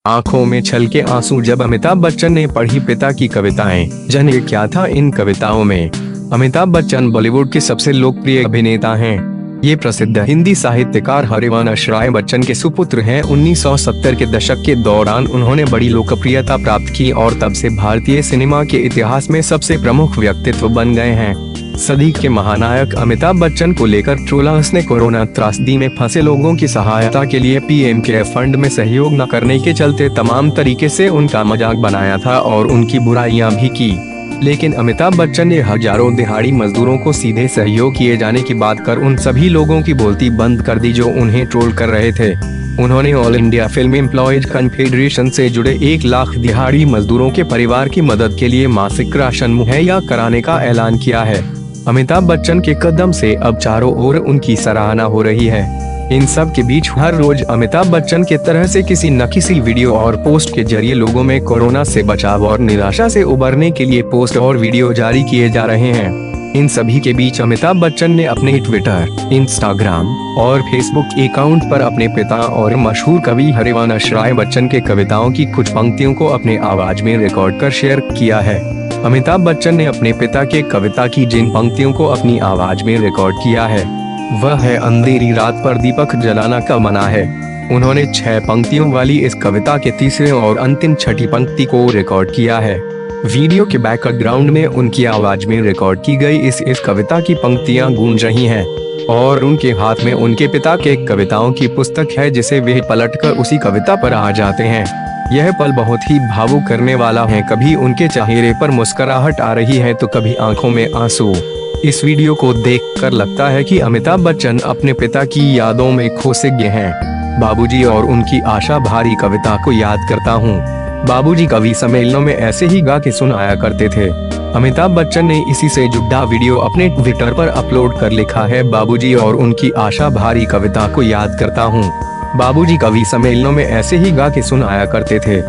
आंखों में छलके आंसू जब अमिताभ बच्चन ने पढ़ी पिता की कविताएं। जानिए क्या था इन कविताओं में। अमिताभ बच्चन बॉलीवुड के सबसे लोकप्रिय अभिनेता हैं। ये प्रसिद्ध हिंदी साहित्यकार हरिवंश राय बच्चन के सुपुत्र हैं। 1970 के दशक के दौरान उन्होंने बड़ी लोकप्रियता प्राप्त की और तब से भारतीय सिनेमा के इतिहास में सबसे प्रमुख व्यक्तित्व बन गए हैं। सदी के महानायक अमिताभ बच्चन को लेकर ट्रोलर्स ने कोरोना त्रासदी में फंसे लोगों की सहायता के लिए पीएम केयर्स फंड में सहयोग न करने के चलते तमाम तरीके से उनका मजाक बनाया था और उनकी बुराइयां भी की। लेकिन अमिताभ बच्चन ने हजारों दिहाड़ी मजदूरों को सीधे सहयोग किए जाने की बात कर उन सभी लोगों की बोलती बंद कर दी जो उन्हें ट्रोल कर रहे थे। उन्होंने all India film employees confederation से जुड़े 1 लाख दिहाड़ी मजदूरों के परिवार की मदद के लिए मासिक राशन मुहैया कराने का ऐलान किया है। अमिताभ बच्चन के कदम से अब चारों ओर उनकी सराहना हो रही है। इन सब के बीच हर रोज अमिताभ बच्चन के तरह से किसी न किसी वीडियो और पोस्ट के जरिए लोगों में कोरोना से बचाव और निराशा से उबरने के लिए पोस्ट और वीडियो जारी किए जा रहे हैं। इन सभी के बीच अमिताभ बच्चन ने अपने ट्विटर, इंस्टाग्राम और फेसबुक अकाउंट पर अपने पिता और मशहूर कवि हरिवंश राय बच्चन के कविताओं की कुछ पंक्तियों को अपने आवाज में रिकॉर्ड कर शेयर किया है। अमिताभ बच्चन ने अपने पिता के कविता की जिन पंक्तियों को अपनी आवाज में रिकॉर्ड किया है वह है, अंधेरी रात पर दीपक जलाना कब मना है। उन्होंने 6 पंक्तियों वाली इस कविता के तीसरे और अंतिम छठी पंक्ति को रिकॉर्ड किया है। वीडियो के बैकग्राउंड में उनकी आवाज में रिकॉर्ड की गई इस कविता की पंक्तियां गूंज रही हैं और उनके हाथ में उनके पिता के कविताओं की पुस्तक है जिसे वे पलटकर उसी कविता पर आ जाते हैं। यह पल बहुत ही भावुक करने वाला है। कभी उनके चेहरे पर मुस्कुराहट आ रही है तो कभी आंखों में आंसू। इस वीडियो को देखकर लगता है कि अमिताभ बच्चन अपने पिता की यादों में खो से गए हैं। बाबूजी और उनकी आशा भारी कविता को याद करता हूँ। बाबूजी कवि सम्मेलनों में ऐसे ही गा के सुनाया करते थे। अमिताभ बच्चन ने इसी से जुड़ा वीडियो अपने ट्विटर पर अपलोड कर लिखा है, बाबूजी और उनकी आशा भारी कविता को याद करता हूँ। बाबूजी कवि सम्मेलनों में ऐसे ही गा के सुनाया करते थे।